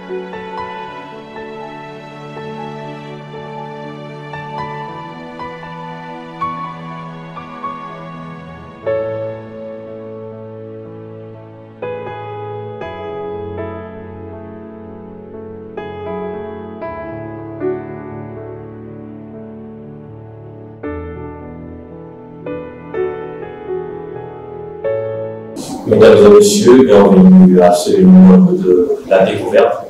Mesdames et messieurs, bienvenue à ce numéro de La Découverte.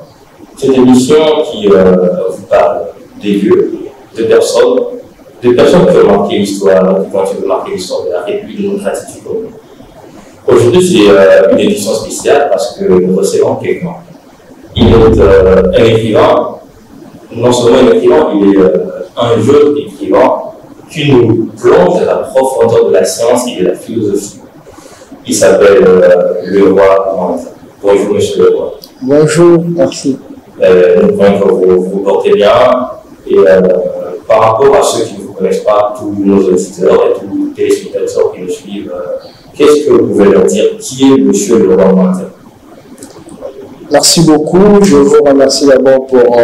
Cette émission qui vous parle des lieux, de personnes qui ont marqué l'histoire, qui continuent de marquer l'histoire de la République démocratique du Congo. Aujourd'hui, c'est une édition spéciale parce que nous recevons quelqu'un. Il est un écrivain, non seulement un écrivain, il est un jeune écrivain qui nous plonge dans la profondeur de la science et de la philosophie. Il s'appelle le roi Manza. Bonjour, monsieur le roi. Bonjour, merci. Nous voyons que vous vous portez bien. Et par rapport à ceux qui ne vous connaissent pas, tous nos auditeurs et tous les téléspectateurs qui nous suivent, qu'est-ce que vous pouvez leur dire? Qui est monsieur le roi Manza? Merci beaucoup. Je vous remercie d'abord pour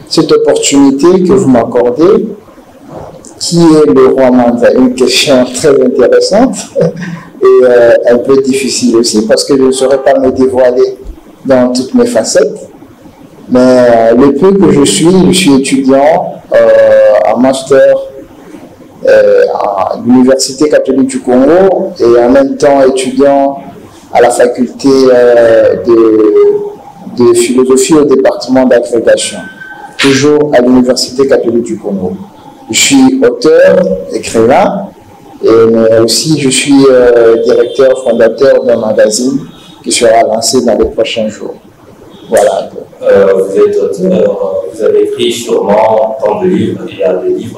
cette opportunité que vous m'accordez. Qui est le roi Manza? Une question très intéressante. Et un peu difficile aussi parce que je ne saurais pas me dévoiler dans toutes mes facettes. Mais le peu que je suis étudiant en master à l'Université catholique du Congo et en même temps étudiant à la faculté de philosophie au département d'agrégation, toujours à l'Université catholique du Congo. Je suis auteur, écrivain. Et aussi, je suis directeur, fondateur d'un magazine qui sera lancé dans les prochains jours. Voilà. Vous êtes auteur, vous avez écrit sûrement tant de livres, il y a des livres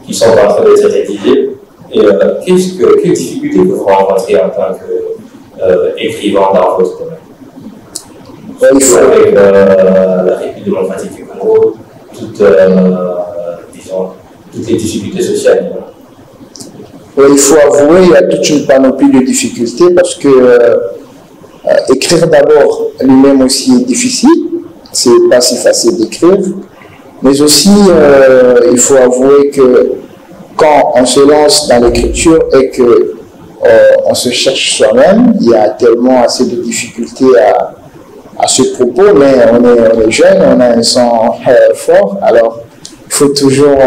qui sont en train d'être rédigés. Et quelles difficultés que vous rencontrez en tant qu'écrivain dans votre domaine? Avec la République démocratique du Congo, toutes les difficultés sociales. Il faut avouer qu'il y a toute une panoplie de difficultés parce que écrire d'abord lui-même aussi est difficile, c'est pas si facile d'écrire, mais aussi il faut avouer que quand on se lance dans l'écriture et que on se cherche soi-même, il y a tellement assez de difficultés à ce propos, mais on est jeune, on a un sang fort, alors il faut toujours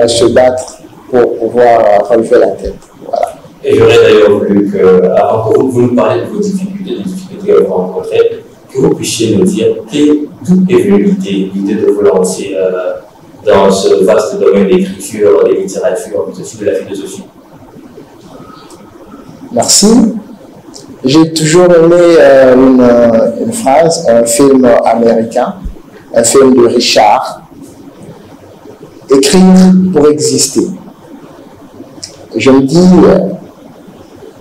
se battre pour pouvoir relever la tête. Voilà. Et j'aurais d'ailleurs voulu que, avant que vous nous parliez de vos difficultés, des difficultés que vous rencontrez, que vous puissiez nous dire d'où est venue l'idée de vous lancer dans ce vaste domaine d'écriture, de littérature, mais aussi de la philosophie. Merci. J'ai toujours aimé une phrase, un film américain, un film de Richard. Écrire pour exister. Je me dis,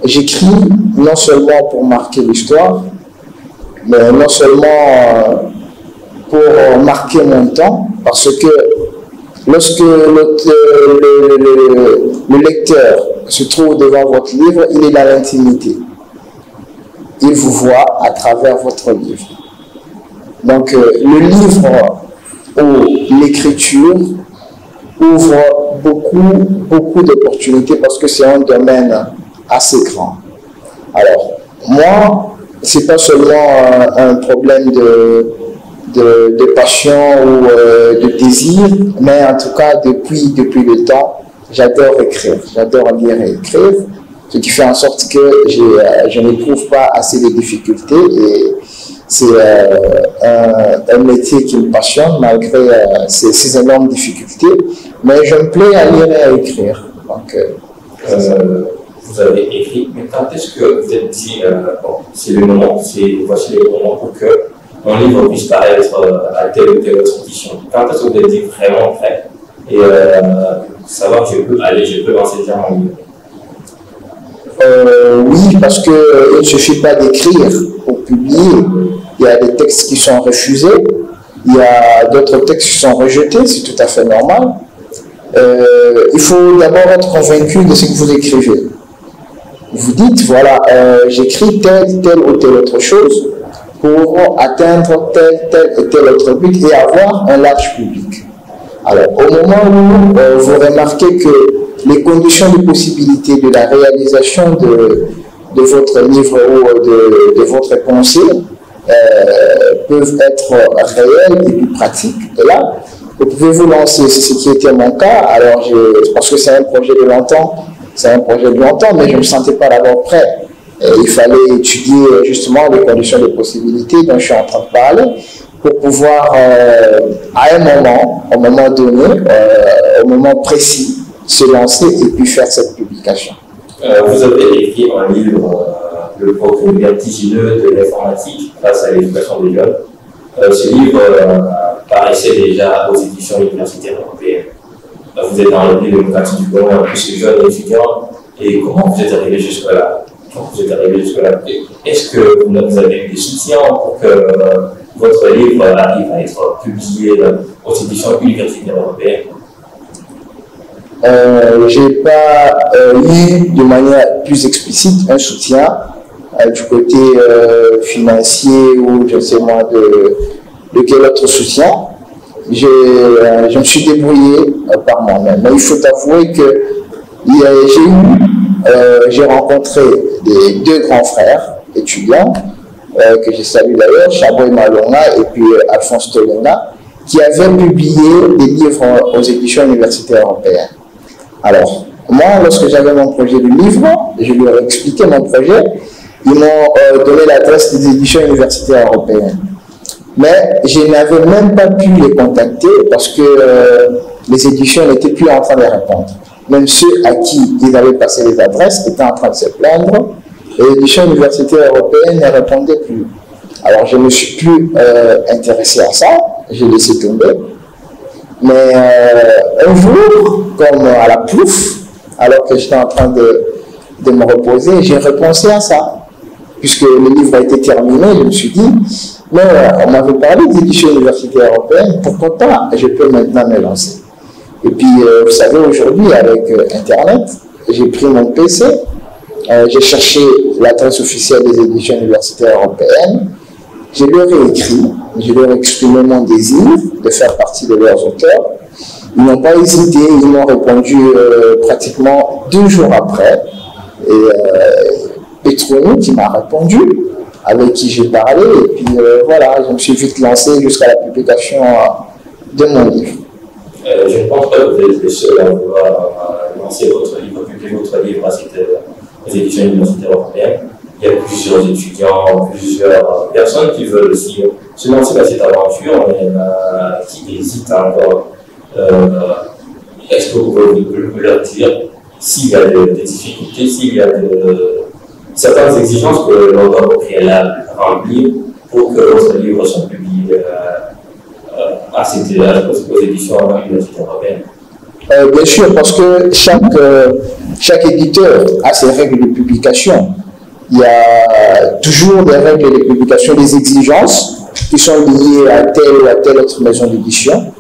j'écris non seulement pour marquer l'histoire, mais non seulement pour marquer mon temps, parce que lorsque le lecteur se trouve devant votre livre, il est dans l'intimité. Il vous voit à travers votre livre. Donc, le livre ou l'écriture ouvre beaucoup d'opportunités parce que c'est un domaine assez grand. Alors, moi, c'est pas seulement un problème de passion ou de désir, mais en tout cas, depuis le temps, j'adore écrire, j'adore lire et écrire, ce qui fait en sorte que je n'éprouve pas assez de difficultés et c'est un métier qui me passionne malgré ces énormes difficultés, mais je me plais à lire et à écrire. Donc, vous avez écrit, mais quand est-ce que vous êtes dit, bon, c'est le moment, voici le moment pour que mon livre puisse paraître à telle ou telle autre édition? Quand est-ce que vous êtes dit vraiment prêt et savoir que je peux lancer déjà mon livre? Oui, parce qu'il ne suffit pas d'écrire pour publier. Il y a des textes qui sont refusés, il y a d'autres textes qui sont rejetés, c'est tout à fait normal. Il faut d'abord être convaincu de ce que vous écrivez. Vous dites, voilà, j'écris telle ou telle autre chose. pour atteindre tel et tel autre but et avoir un large public. Alors, au moment où vous remarquez que les conditions de possibilité de la réalisation de votre livre ou de votre pensée peuvent être réelles et puis pratiques, et là, vous pouvez vous lancer. C'est ce qui était mon cas. Alors, parce que c'est un projet de longtemps, mais je ne me sentais pas d'abord prêt. Il fallait étudier justement les conditions de possibilité dont je suis en train de parler pour pouvoir, au moment donné, au moment précis, se lancer et puis faire cette publication. Vous avez écrit un livre, Le progrès vertigineux de l'informatique face à l'éducation des jeunes. Ce livre paraissait déjà aux éditions universitaires européennes. Vous êtes dans le pays démocratique du Congo, en plus les jeunes étudiants. Et comment vous êtes arrivé jusque-là? Est-ce que vous avez eu des soutiens pour que votre livre arrive à être publié aux éditions universitaires européennes? Je n'ai pas eu de manière plus explicite un soutien du côté financier ou je ne sais moi de quel autre soutien. Je me suis débrouillé par moi-même. Mais il faut avouer que j'ai rencontré deux grands frères étudiants que je salue d'ailleurs, Chaboy Malonga et puis Alphonse Tolenga, qui avaient publié des livres aux éditions universitaires européennes. Alors, moi, lorsque j'avais mon projet de livre, je leur ai expliqué mon projet, ils m'ont donné l'adresse des éditions universitaires européennes. Mais je n'avais même pas pu les contacter parce que les éditions n'étaient plus en train de répondre. Même ceux à qui ils avaient passé les adresses étaient en train de se plaindre. Et les éditions universitaires européennes ne répondaient plus. Alors, je ne me suis plus intéressé à ça, j'ai laissé tomber. Mais un jour, comme à la plouf, alors que j'étais en train de me reposer, j'ai repensé à ça. Puisque le livre a été terminé, je me suis dit, mais on m'avait parlé des éditions universitaires européennes, pourquoi pas, je peux maintenant me lancer. Et puis, vous savez, aujourd'hui, avec Internet, j'ai pris mon PC, j'ai cherché l'adresse officielle des éditions universitaires européennes, je leur ai écrit, je leur ai exprimé mon désir de faire partie de leurs auteurs. Ils n'ont pas hésité, ils m'ont répondu pratiquement 2 jours après. Et Petroni qui m'a répondu, avec qui j'ai parlé, et puis voilà, je me suis vite lancé jusqu'à la publication de mon livre. Je ne pense pas que vous êtes le seul à vouloir lancer votre livre, publier votre livre à ces éditions universitaires européennes. Il y a plusieurs étudiants, plusieurs personnes qui veulent aussi se lancer dans cette aventure, mais qui hésitent encore. Est-ce que vous pouvez leur dire s'il y a des difficultés, s'il y a certaines exigences que l'on doit au préalable remplir pour que votre livre soit publié aux éditions universitaires européennes? Bien sûr, parce que chaque éditeur a ses règles de publication. Il y a toujours des règles de publication, des exigences qui sont liées à telle ou à telle autre maison d'édition.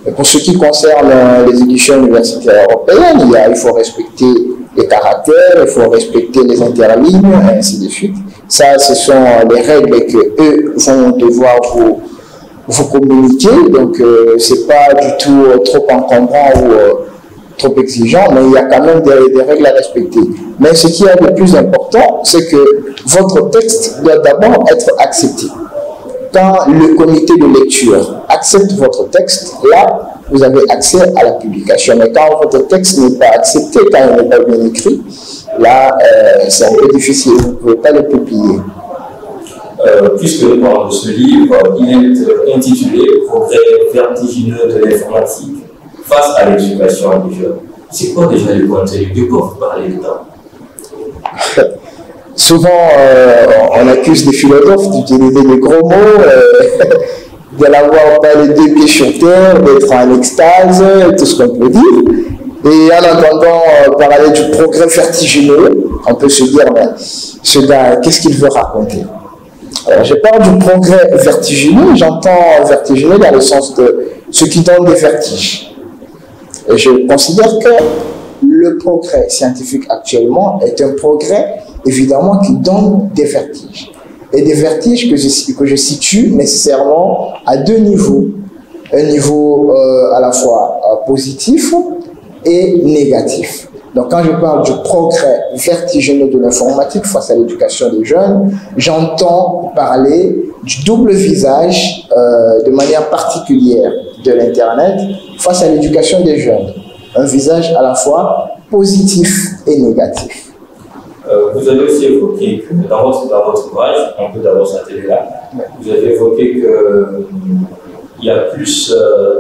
Et pour ce qui concerne les éditions universitaires européennes, il faut respecter les caractères, il faut respecter les interlignes, et ainsi de suite. Ça, ce sont les règles qu'eux vont devoir vous communiquer. Donc, ce n'est pas du tout trop encombrant ou trop exigeant, mais il y a quand même des règles à respecter. Mais ce qui est le plus important, c'est que votre texte doit d'abord être accepté. Quand le comité de lecture accepte votre texte, là, vous avez accès à la publication. Mais quand votre texte n'est pas accepté, quand il n'est pas bien écrit, là, c'est un peu difficile, vous ne pouvez pas le publier. Puisque nous parlons de ce livre, il est intitulé « Progrès vertigineux de l'informatique face à l'éducation des jeunes ». C'est quoi déjà le contenu? De quoi vous parlez dedans? Souvent, on accuse les philosophes d'utiliser des gros mots, de l'avoir pas les 2 pieds sur terre, d'être en extase, tout ce qu'on peut dire. Et en entendant parler du progrès vertigineux, on peut se dire, ben, ce gars, qu'est-ce qu'il veut raconter? Alors, je parle du progrès vertigineux, j'entends vertigineux dans le sens de ce qui donne des vertiges. Et je considère que le progrès scientifique actuellement est un progrès, évidemment, qui donne des vertiges. et des vertiges que je situe nécessairement à deux niveaux. Un niveau à la fois positif et négatif. Donc quand je parle du progrès vertigineux de l'informatique face à l'éducation des jeunes, j'entends parler du double visage de manière particulière de l'Internet face à l'éducation des jeunes. Un visage à la fois positif et négatif. Vous avez aussi évoqué que dans votre ouvrage, on peut d'abord s'atteler là, vous avez évoqué qu'il y a plus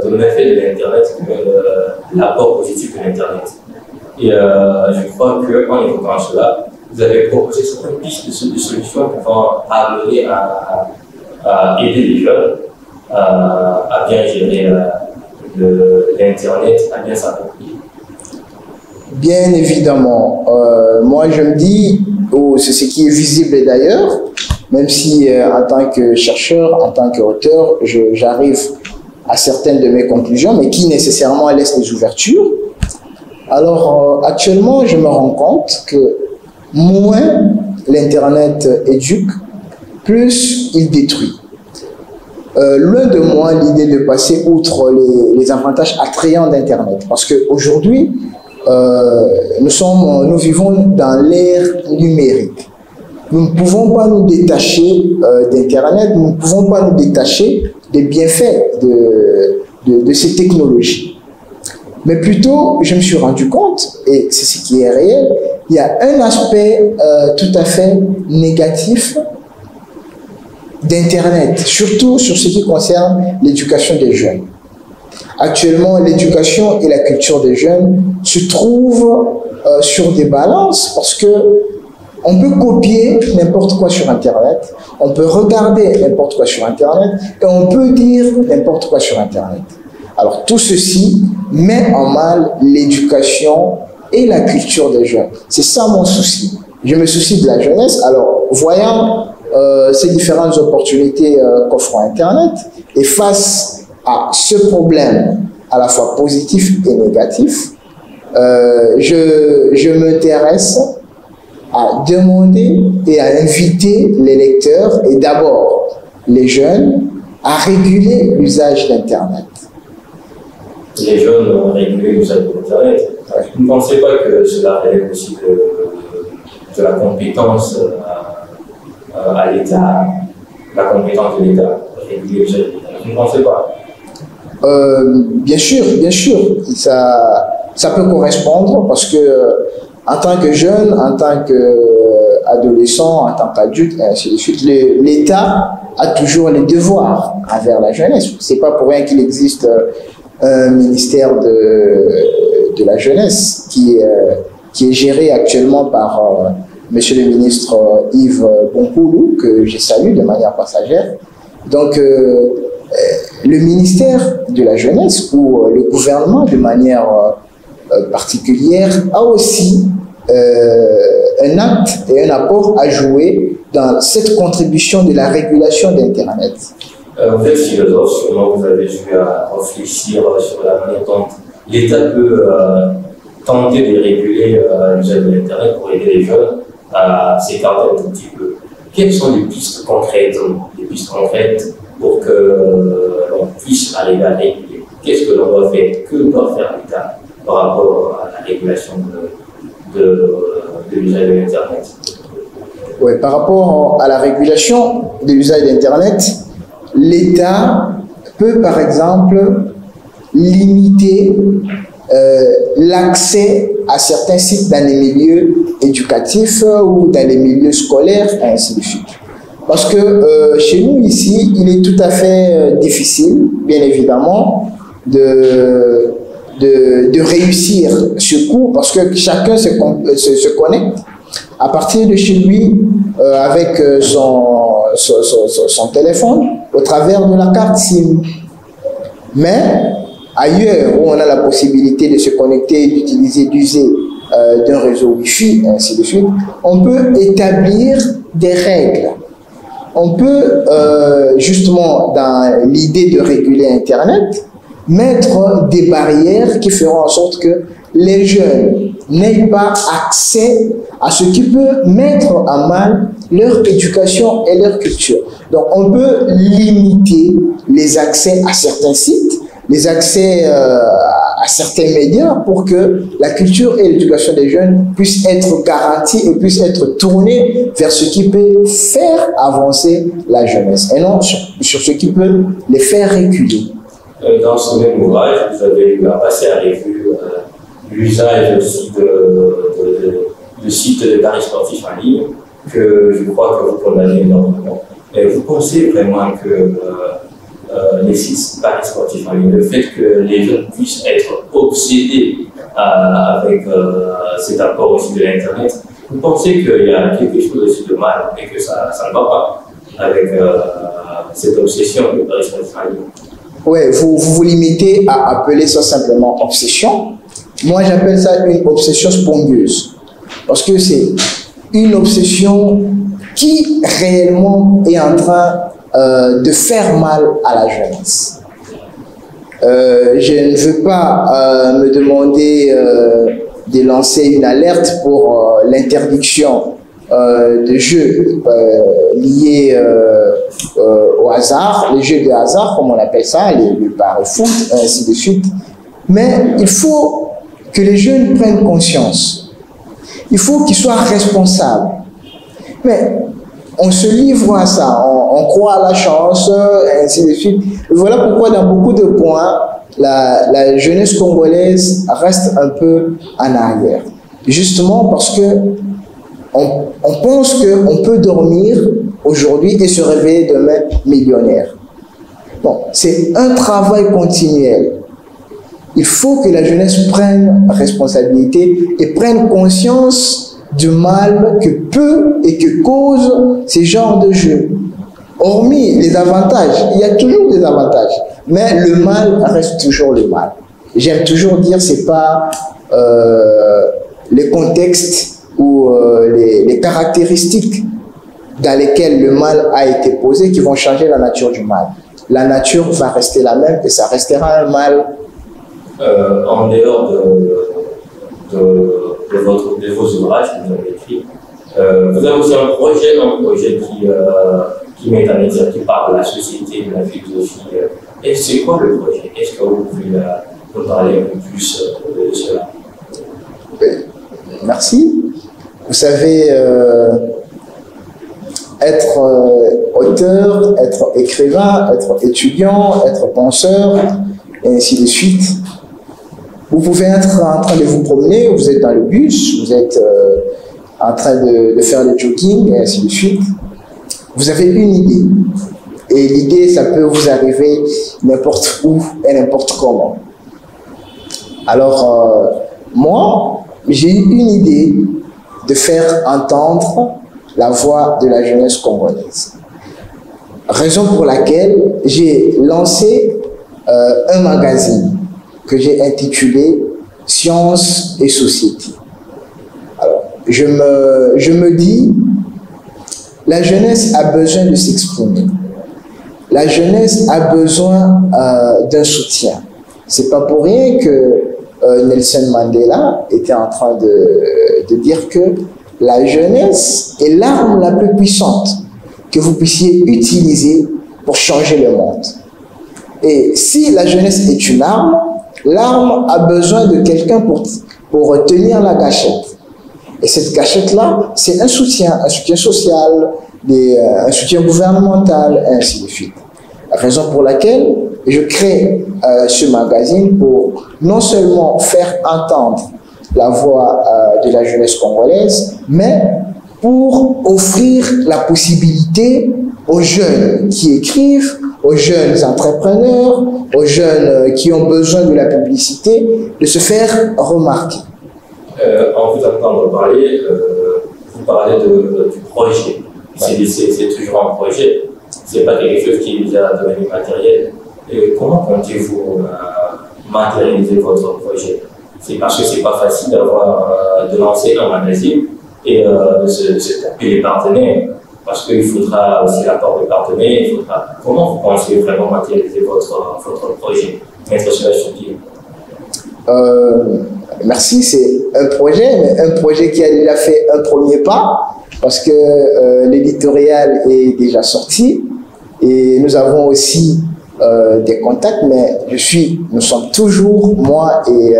de méfaits de l'Internet que l'apport positif de l'Internet. Et je crois qu'en évoquant cela, vous avez proposé certaines pistes de solutions qui vont amener à aider les jeunes à bien gérer l'Internet, à bien s'approprier. Bien évidemment. Moi, je me dis, c'est ce qui est visible d'ailleurs, même si en tant que chercheur, en tant qu'auteur, j'arrive à certaines de mes conclusions, mais qui nécessairement laissent des ouvertures. Alors, actuellement, je me rends compte que moins l'Internet éduque, plus il détruit. Loin de moi l'idée de passer outre les avantages attrayants d'Internet, parce qu'aujourd'hui, nous vivons dans l'ère numérique. Nous ne pouvons pas nous détacher d'Internet, nous ne pouvons pas nous détacher des bienfaits de ces technologies. Mais plutôt, je me suis rendu compte, et c'est ce qui est réel, il y a un aspect tout à fait négatif d'Internet, surtout sur ce qui concerne l'éducation des jeunes. Actuellement, l'éducation et la culture des jeunes se trouvent sur des balances parce que on peut copier n'importe quoi sur Internet, on peut regarder n'importe quoi sur Internet et on peut dire n'importe quoi sur Internet. Alors tout ceci met en mal l'éducation et la culture des jeunes. C'est ça mon souci. Je me soucie de la jeunesse. Alors, voyant ces différentes opportunités qu'offre Internet et face à ce problème à la fois positif et négatif, je m'intéresse à demander et à inviter les lecteurs et d'abord les jeunes à réguler l'usage d'Internet. Les jeunes ont régulé l'usage d'Internet. Vous ne pensez pas que cela relève aussi de la compétence à l'État, la compétence de l'État de réguler l'usage d'Internet? Vous ne pensez pas? Bien sûr, ça peut correspondre parce que en tant que jeune, en tant qu'adolescent, en tant qu'adulte, et ainsi de suite, l'État a toujours les devoirs envers la jeunesse. C'est pas pour rien qu'il existe un ministère de la jeunesse qui est géré actuellement par Monsieur le ministre Yves Bonkoulou, que je salue de manière passagère. Donc, le ministère de la jeunesse ou le gouvernement de manière particulière a aussi un acte et un apport à jouer dans cette contribution de la régulation d'Internet. Vous êtes philosophe, sûrement vous avez dû réfléchir sur la manière dont l'État peut tenter de réguler l'usage de l'Internet pour aider les jeunes à s'écarter un tout petit peu. Quelles sont les pistes concrètes pour que l'on puisse arriver à réguler? Qu'est-ce que l'on doit faire? Que doit faire l'État par rapport à la régulation de l'usage de l'Internet? Oui, par rapport à la régulation de l'usage d'Internet, l'État peut par exemple limiter l'accès à certains sites dans les milieux éducatifs ou dans les milieux scolaires, et ainsi de suite. Parce que chez nous ici, il est tout à fait difficile, bien évidemment, de réussir ce coup parce que chacun se connecte à partir de chez lui avec son téléphone au travers de la carte SIM. Mais ailleurs où on a la possibilité de se connecter, d'user d'un réseau Wi-Fi, et ainsi de suite, on peut établir des règles. On peut justement, dans l'idée de réguler Internet, mettre des barrières qui feront en sorte que les jeunes n'aient pas accès à ce qui peut mettre à mal leur éducation et leur culture. Donc, on peut limiter les accès à certains sites, les accès à certains médias pour que la culture et l'éducation des jeunes puissent être garanties et puissent être tournées vers ce qui peut faire avancer la jeunesse et non sur ce qui peut les faire reculer. Dans ce même ouvrage, vous avez eu à passer à revue l'usage aussi de sites de paris sportifs en ligne que je crois que vous condamnez énormément. Et vous pensez vraiment que les sites paris sportifs en ligne, le fait que les jeunes puissent être obsédés avec cet apport aussi de l'Internet, vous pensez qu'il y a quelque chose aussi de mal et que ça ne va pas avec cette obsession de paris sportifs en ligne? Oui, vous limitez à appeler ça simplement obsession. Moi, j'appelle ça une obsession spongieuse. Parce que c'est une obsession qui réellement est en train de faire mal à la jeunesse. Je ne veux pas me demander de lancer une alerte pour l'interdiction de jeux liés au hasard, les jeux de hasard, comme on appelle ça, le pari-foot, ainsi de suite. Mais il faut que les jeunes prennent conscience. Il faut qu'ils soient responsables. Mais on se livre à ça, on croit à la chance, ainsi de suite. Voilà pourquoi dans beaucoup de points, la jeunesse congolaise reste un peu en arrière. Justement parce que on pense qu'on peut dormir aujourd'hui et se réveiller demain millionnaire. Bon, c'est un travail continuel. Il faut que la jeunesse prenne responsabilité et prenne conscience du mal que peut et que cause ces genres de jeux. Hormis les avantages, il y a toujours des avantages, mais le mal reste toujours le mal. J'aime toujours dire, c'est pas les contextes ou les caractéristiques dans lesquelles le mal a été posé qui vont changer la nature du mal. La nature va rester la même et ça restera un mal. En dehors de vos ouvrages que vous avez écrits, vous avez aussi un projet qui met en exergue, qui parle de la société, de la philosophie. Et c'est quoi le projet? Est-ce que vous pouvez nous parler un peu plus de cela? Merci. Vous savez, être auteur, être écrivain, être étudiant, être penseur, et ainsi de suite. Vous pouvez être en train de vous promener, vous êtes dans le bus, vous êtes en train de faire le jogging, et ainsi de suite. Vous avez une idée. Et l'idée, ça peut vous arriver n'importe où et n'importe comment. Alors, moi, j'ai eu une idée de faire entendre la voix de la jeunesse congolaise. Raison pour laquelle j'ai lancé un magazine que j'ai intitulé Science et Société. Alors, je me dis, la jeunesse a besoin de s'exprimer. La jeunesse a besoin d'un soutien. C'est pas pour rien que Nelson Mandela était en train de dire que la jeunesse est l'arme la plus puissante que vous puissiez utiliser pour changer le monde. Et si la jeunesse est une arme, l'arme a besoin de quelqu'un pour tenir la gâchette. Et cette gâchette-là, c'est un soutien social, un soutien gouvernemental, et ainsi de suite. Raison pour laquelle je crée ce magazine pour non seulement faire entendre la voix de la jeunesse congolaise, mais pour offrir la possibilité aux jeunes qui écrivent, aux jeunes entrepreneurs, aux jeunes qui ont besoin de la publicité, de se faire remarquer. En vous entendant parler, vous parlez du projet. C'est toujours un projet. Ce n'est pas quelque chose qui est déjà devenu matériel. Et comment comptez-vous matérialiser votre projet? C'est parce que ce n'est pas facile de lancer un magazine et de se taper les partenaires. Parce qu'il faudra aussi l'apport des partenaires. Comment vous pensez vraiment matérialiser votre projet, mettre cela sur pied? merci, c'est un projet, mais un projet qui a déjà fait un premier pas, parce que l'éditorial est déjà sorti et nous avons aussi des contacts, mais nous sommes toujours, moi et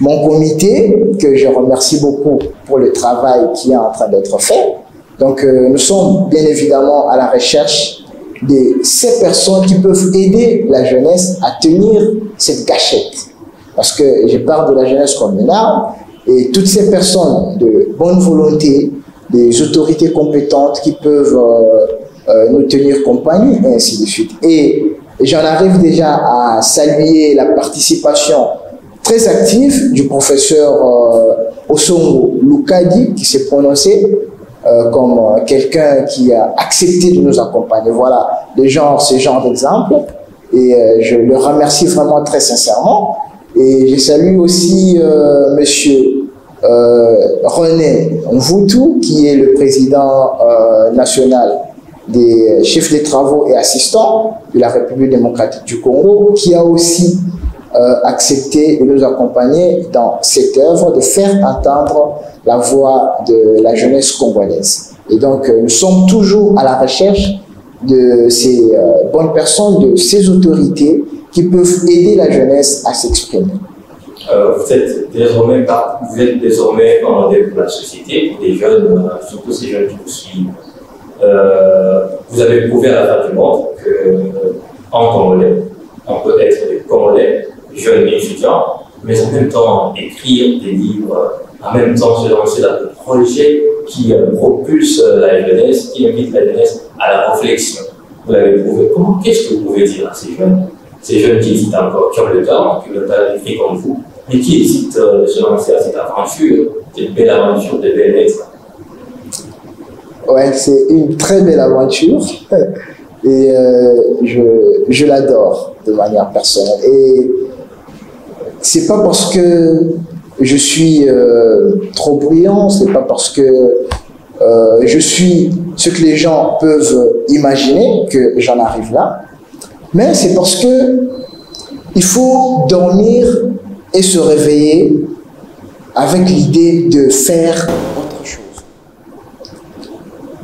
mon comité, que je remercie beaucoup pour le travail qui est en train d'être fait. Donc, nous sommes bien évidemment à la recherche de ces personnes qui peuvent aider la jeunesse à tenir cette gâchette. Parce que je parle de la jeunesse communale et toutes ces personnes de bonne volonté, des autorités compétentes qui peuvent nous tenir compagnie, et ainsi de suite. Et j'en arrive déjà à saluer la participation très active du professeur Osongo Lukadi, qui s'est prononcé comme quelqu'un qui a accepté de nous accompagner. Voilà, ce genre d'exemple. Et je le remercie vraiment très sincèrement. Et je salue aussi monsieur René Mvoutou, qui est le président national des chefs de travaux et assistants de la République démocratique du Congo, qui a aussi accepté de nous accompagner dans cette œuvre de faire entendre la voix de la jeunesse congolaise. Et donc, nous sommes toujours à la recherche de ces bonnes personnes, de ces autorités qui peuvent aider la jeunesse à s'exprimer. Vous êtes désormais commandé pour la société, pour les jeunes, surtout ces jeunes qui vous suivent. Vous avez prouvé à la fin du monde qu'en Congolais, on peut être des Congolais, jeunes et étudiants, mais en même temps écrire des livres, en même temps se lancer dans des projets qui propulsent la jeunesse, qui invitent la jeunesse à la réflexion. Vous l'avez prouvé. Qu'est-ce que vous pouvez dire à ces jeunes qui hésitent encore, qui ont le talent, qui veulent pas écrire comme vous, mais qui hésitent de se lancer à cette aventure, cette belle aventure de belles lettres? Ouais, c'est une très belle aventure et je l'adore de manière personnelle. Et c'est pas parce que je suis trop brillant, c'est pas parce que je suis ce que les gens peuvent imaginer que j'en arrive là, mais c'est parce que il faut dormir et se réveiller avec l'idée de faire autre chose.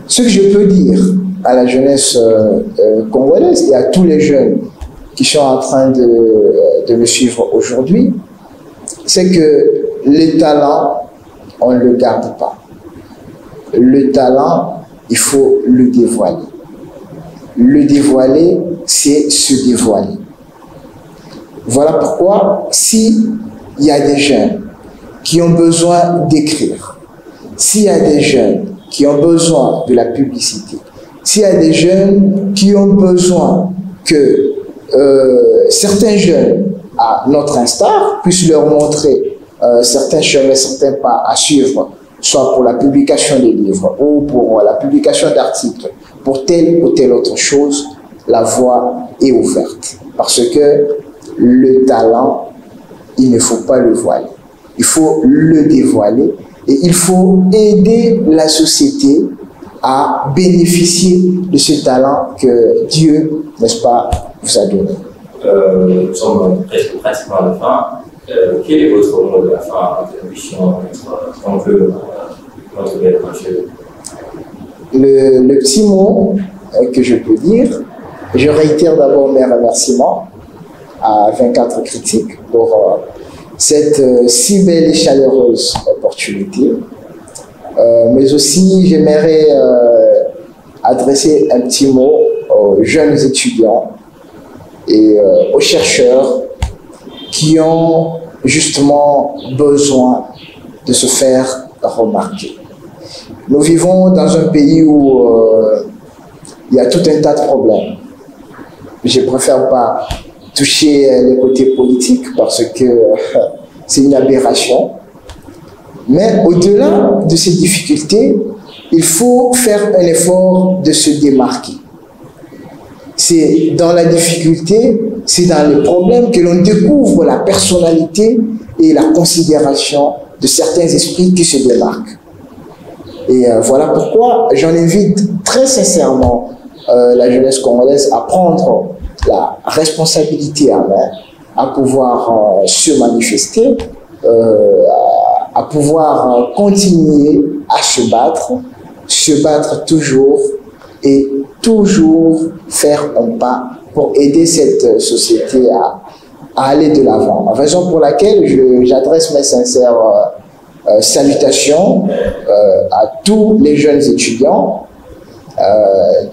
Ce que je peux dire à la jeunesse congolaise et à tous les jeunes qui sont en train de me suivre aujourd'hui, c'est que le talent, on ne le garde pas. Le talent, il faut le dévoiler. Le dévoiler, c'est se dévoiler. Voilà pourquoi, s'il y a des jeunes qui ont besoin d'écrire, s'il y a des jeunes qui ont besoin de la publicité, s'il y a des jeunes qui ont besoin que certains jeunes, à notre instar, puissent leur montrer certains chemins, certains pas à suivre, soit pour la publication des livres ou pour la publication d'articles, pour telle ou telle autre chose, la voie est ouverte. Parce que le talent, il ne faut pas le voiler. Il faut le dévoiler et il faut aider la société à bénéficier de ce talent que Dieu, n'est-ce pas, vous a donné. Nous sommes presque pratiquement à la fin. Quel est votre mot de la fin, votre mission, votre belle aventure? Le petit mot que je peux dire, je réitère d'abord mes remerciements à 24 critiques pour cette si belle et chaleureuse opportunité. Mais aussi, j'aimerais adresser un petit mot aux jeunes étudiants et aux chercheurs qui ont justement besoin de se faire remarquer. Nous vivons dans un pays où il y a tout un tas de problèmes. Je ne préfère pas toucher les côtés politiques parce que c'est une aberration. Mais au-delà de ces difficultés, il faut faire un effort de se démarquer. C'est dans la difficulté, c'est dans les problèmes que l'on découvre la personnalité et la considération de certains esprits qui se démarquent. Et voilà pourquoi j'en invite très sincèrement la jeunesse congolaise à prendre la responsabilité à main à pouvoir se manifester, à pouvoir continuer à se battre toujours et toujours faire un pas pour aider cette société à aller de l'avant. Raison pour laquelle j'adresse mes sincères salutations à tous les jeunes étudiants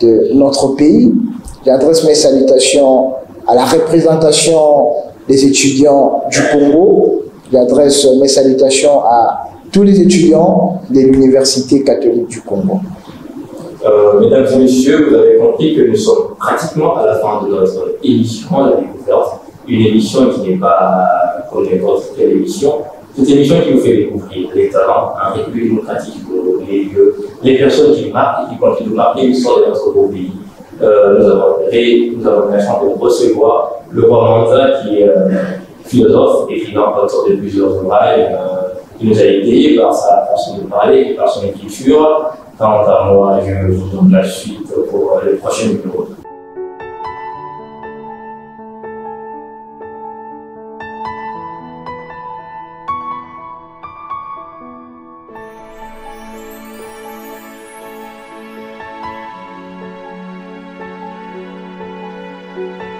de notre pays. J'adresse mes salutations à la représentation des étudiants du Congo. J'adresse mes salutations à tous les étudiants de l'Université catholique du Congo. Mesdames et messieurs, vous avez compris que nous sommes pratiquement à la fin de notre émission La Découverte. Une émission qui n'est pas comme n'importe quelle émission. C'est une émission qui vous fait découvrir les talents, un République démocratique, les lieux, les personnes qui marquent et qui continuent de marquer l'histoire de notre beau pays. Nous avons la chance de recevoir le roi Manda, qui est philosophe, écrivain, auteur de plusieurs ouvrages, qui nous a aidés par sa façon de parler, par son écriture. Quant à moi, je vous donne la suite pour les prochains numéros. Thank you.